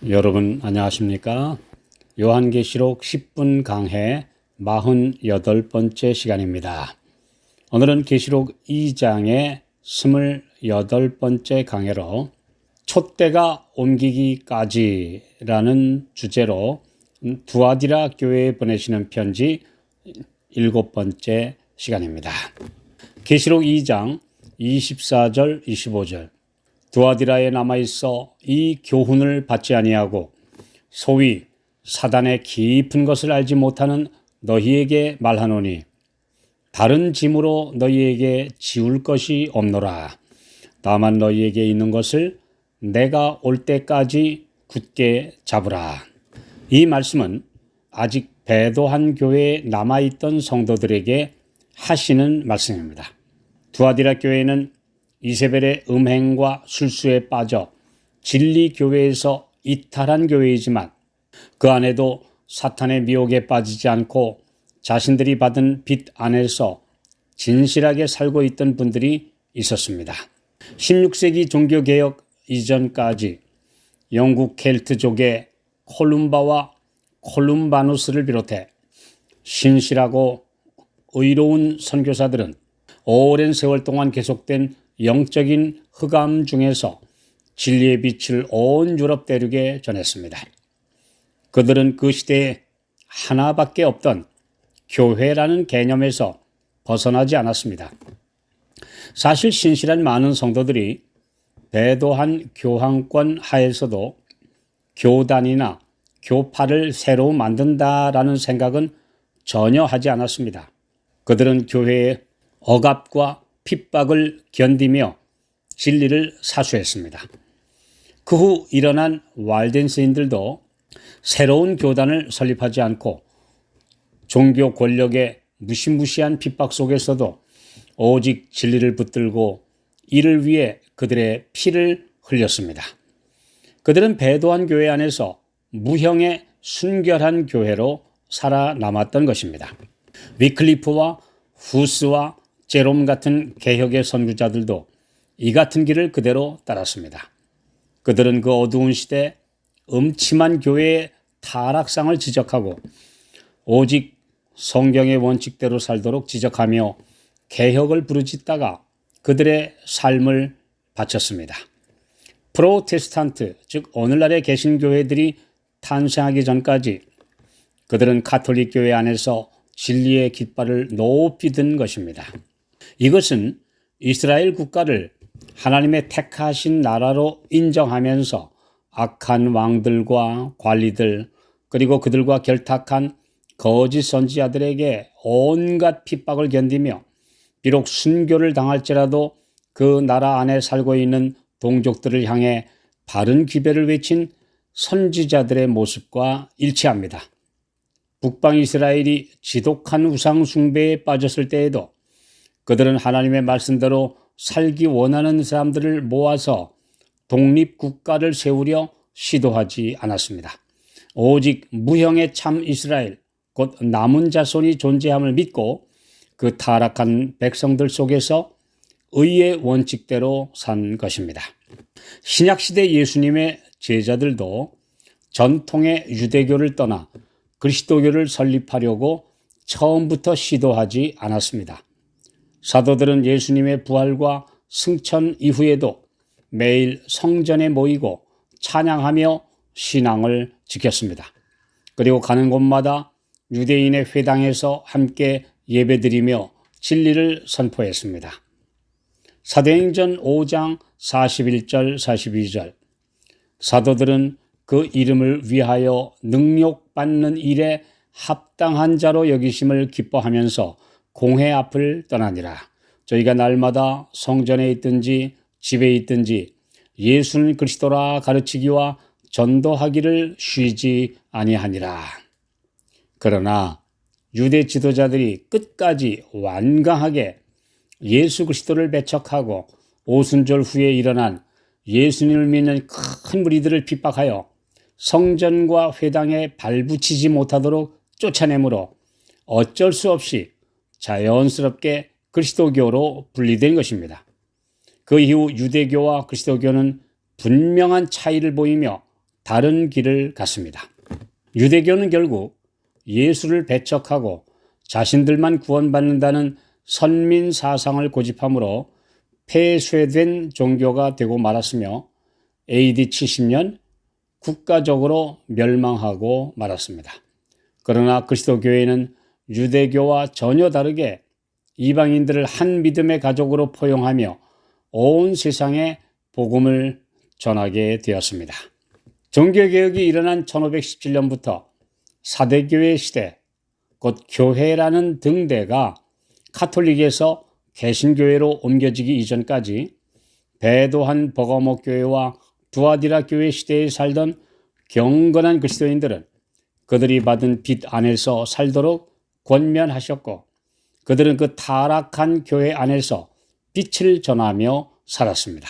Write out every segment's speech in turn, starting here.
여러분 안녕하십니까? 요한계시록 10분 강해 48번째 시간입니다. 오늘은 계시록 2장의 28번째 강해로 촛대가 옮기기까지라는 주제로 두아디라 교회에 보내시는 편지 7번째 시간입니다. 계시록 2장 24절 25절 두아디라에 남아있어 이 교훈을 받지 아니하고 소위 사단의 깊은 것을 알지 못하는 너희에게 말하노니 다른 짐으로 너희에게 지울 것이 없노라. 다만 너희에게 있는 것을 내가 올 때까지 굳게 잡으라. 이 말씀은 아직 배도한 교회에 남아있던 성도들에게 하시는 말씀입니다. 두아디라 교회는 이세벨의 음행과 술수에 빠져 진리 교회에서 이탈한 교회이지만 그 안에도 사탄의 미혹에 빠지지 않고 자신들이 받은 빚 안에서 진실하게 살고 있던 분들이 있었습니다. 16세기 종교개혁 이전까지 영국 켈트족의 콜룸바와 콜룸바누스를 비롯해 신실하고 의로운 선교사들은 오랜 세월 동안 계속된 영적인 흑암 중에서 진리의 빛을 온 유럽 대륙에 전했습니다. 그들은 그 시대에 하나밖에 없던 교회라는 개념에서 벗어나지 않았습니다. 사실 신실한 많은 성도들이 배도한 교황권 하에서도 교단이나 교파를 새로 만든다라는 생각은 전혀 하지 않았습니다. 그들은 교회의 억압과 핍박을 견디며 진리를 사수했습니다. 그 후 일어난 왈덴스인들도 새로운 교단을 설립하지 않고 종교 권력의 무시무시한 핍박 속에서도 오직 진리를 붙들고 이를 위해 그들의 피를 흘렸습니다. 그들은 배도한 교회 안에서 무형의 순결한 교회로 살아남았던 것입니다. 위클리프와 후스와 제롬 같은 개혁의 선구자들도 이 같은 길을 그대로 따랐습니다. 그들은 그 어두운 시대 음침한 교회의 타락상을 지적하고 오직 성경의 원칙대로 살도록 지적하며 개혁을 부르짖다가 그들의 삶을 바쳤습니다. 프로테스탄트, 즉 오늘날의 개신교회들이 탄생하기 전까지 그들은 가톨릭 교회 안에서 진리의 깃발을 높이 든 것입니다. 이것은 이스라엘 국가를 하나님의 택하신 나라로 인정하면서 악한 왕들과 관리들 그리고 그들과 결탁한 거짓 선지자들에게 온갖 핍박을 견디며 비록 순교를 당할지라도 그 나라 안에 살고 있는 동족들을 향해 바른 기별을 외친 선지자들의 모습과 일치합니다. 북방 이스라엘이 지독한 우상 숭배에 빠졌을 때에도 그들은 하나님의 말씀대로 살기 원하는 사람들을 모아서 독립국가를 세우려 시도하지 않았습니다. 오직 무형의 참 이스라엘, 곧 남은 자손이 존재함을 믿고 그 타락한 백성들 속에서 의의 원칙대로 산 것입니다. 신약시대 예수님의 제자들도 전통의 유대교를 떠나 그리스도교를 설립하려고 처음부터 시도하지 않았습니다. 사도들은 예수님의 부활과 승천 이후에도 매일 성전에 모이고 찬양하며 신앙을 지켰습니다. 그리고 가는 곳마다 유대인의 회당에서 함께 예배드리며 진리를 선포했습니다. 사도행전 5장 41절 42절 사도들은 그 이름을 위하여 능욕받는 일에 합당한 자로 여기심을 기뻐하면서 공회 앞을 떠나니라. 저희가 날마다 성전에 있든지 집에 있든지 예수는 그리스도라 가르치기와 전도하기를 쉬지 아니하니라. 그러나 유대 지도자들이 끝까지 완강하게 예수 그리스도를 배척하고 오순절 후에 일어난 예수님을 믿는 큰 무리들을 핍박하여 성전과 회당에 발붙이지 못하도록 쫓아내므로 어쩔 수 없이 자연스럽게 그리스도교로 분리된 것입니다. 그 이후 유대교와 그리스도교는 분명한 차이를 보이며 다른 길을 갔습니다. 유대교는 결국 예수를 배척하고 자신들만 구원받는다는 선민 사상을 고집함으로 폐쇄된 종교가 되고 말았으며 AD 70년 국가적으로 멸망하고 말았습니다. 그러나 그리스도교회는 유대교와 전혀 다르게 이방인들을 한 믿음의 가족으로 포용하며 온 세상에 복음을 전하게 되었습니다. 종교개혁이 일어난 1517년부터 사대교회 시대, 곧 교회라는 등대가 카톨릭에서 개신교회로 옮겨지기 이전까지 배도한 버가모 교회와 두아디라 교회 시대에 살던 경건한 그리스도인들은 그들이 받은 빛 안에서 살도록 권면하셨고 그들은 그 타락한 교회 안에서 빛을 전하며 살았습니다.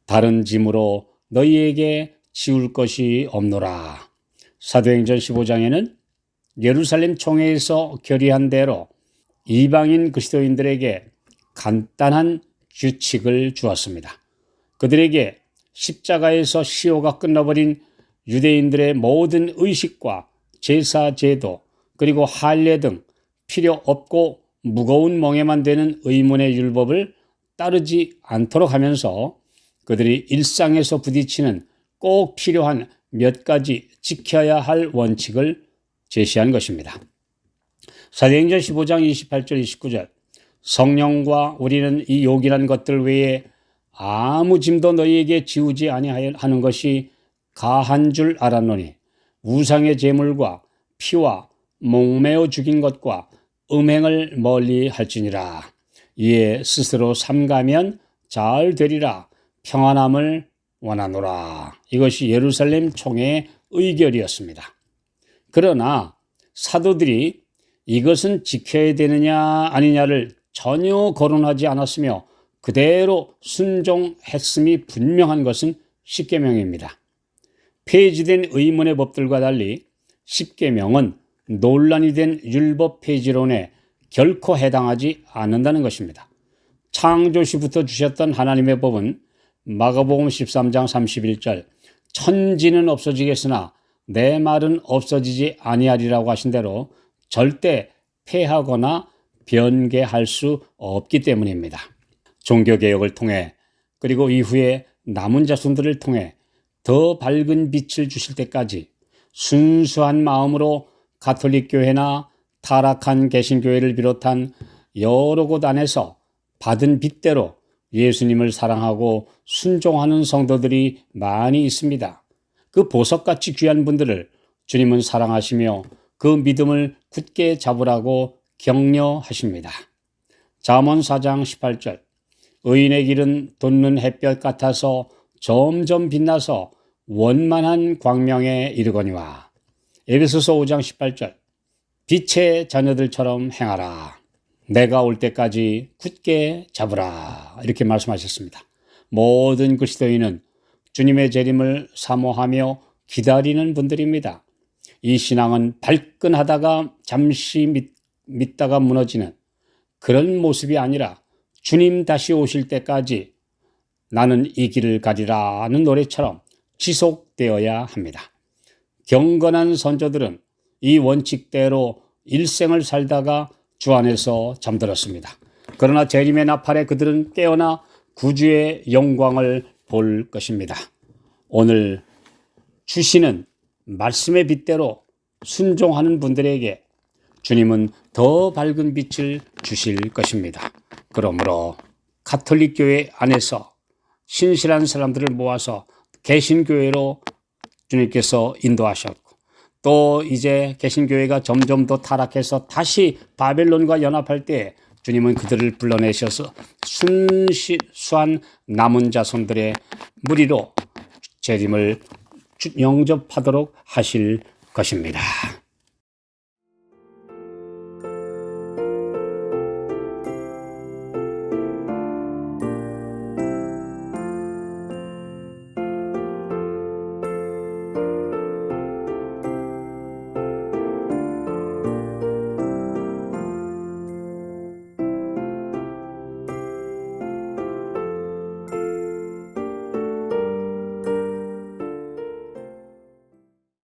다른 짐으로 너희에게 지울 것이 없노라. 사도행전 15장에는 예루살렘 총회에서 결의한 대로 이방인 그리스도인들에게 간단한 규칙을 주었습니다. 그들에게 십자가에서 시효가 끝나버린 유대인들의 모든 의식과 제사 제도 그리고 할례 등 필요 없고 무거운 멍에만 되는 의문의 율법을 따르지 않도록 하면서 그들이 일상에서 부딪히는 꼭 필요한 몇 가지 지켜야 할 원칙을 제시한 것입니다. 사도행전 15장 28절 29절 성령과 우리는 이 요긴한 것들 외에 아무 짐도 너희에게 지우지 아니하는 것이 가한 줄 알았노니 우상의 제물과 피와 목매어 죽인 것과 음행을 멀리 할지니라. 이에 스스로 삼가면 잘 되리라. 평안함을 원하노라. 이것이 예루살렘 총회의 의결이었습니다. 그러나 사도들이 이것은 지켜야 되느냐 아니냐를 전혀 거론하지 않았으며 그대로 순종했음이 분명한 것은 십계명입니다. 폐지된 의문의 법들과 달리 십계명은 논란이 된 율법 폐지론에 결코 해당하지 않는다는 것입니다. 창조시부터 주셨던 하나님의 법은 마가복음 13장 31절 천지는 없어지겠으나 내 말은 없어지지 아니하리라고 하신 대로 절대 폐하거나 변개할 수 없기 때문입니다. 종교개혁을 통해 그리고 이후에 남은 자손들을 통해 더 밝은 빛을 주실 때까지 순수한 마음으로 가톨릭 교회나 타락한 개신교회를 비롯한 여러 곳 안에서 받은 빛대로 예수님을 사랑하고 순종하는 성도들이 많이 있습니다. 그 보석같이 귀한 분들을 주님은 사랑하시며 그 믿음을 굳게 잡으라고 격려하십니다. 잠언 4장 18절 의인의 길은 돋는 햇볕 같아서 점점 빛나서 원만한 광명에 이르거니와. 에베소서 5장 18절 빛의 자녀들처럼 행하라. 내가 올 때까지 굳게 잡으라. 이렇게 말씀하셨습니다. 모든 그리스도인은 주님의 재림을 사모하며 기다리는 분들입니다. 이 신앙은 발끈하다가 잠시 믿다가 무너지는 그런 모습이 아니라 주님 다시 오실 때까지 나는 이 길을 가리라는 노래처럼 지속되어야 합니다. 경건한 선조들은 이 원칙대로 일생을 살다가 주 안에서 잠들었습니다. 그러나 재림의 나팔에 그들은 깨어나 구주의 영광을 볼 것입니다. 오늘 주시는 말씀의 빛대로 순종하는 분들에게 주님은 더 밝은 빛을 주실 것입니다. 그러므로 가톨릭 교회 안에서 신실한 사람들을 모아서 개신교회로 주님께서 인도하셨고 또 이제 개신교회가 점점 더 타락해서 다시 바벨론과 연합할 때 주님은 그들을 불러내셔서 순수한 남은 자손들의 무리로 재림을 영접하도록 하실 것입니다.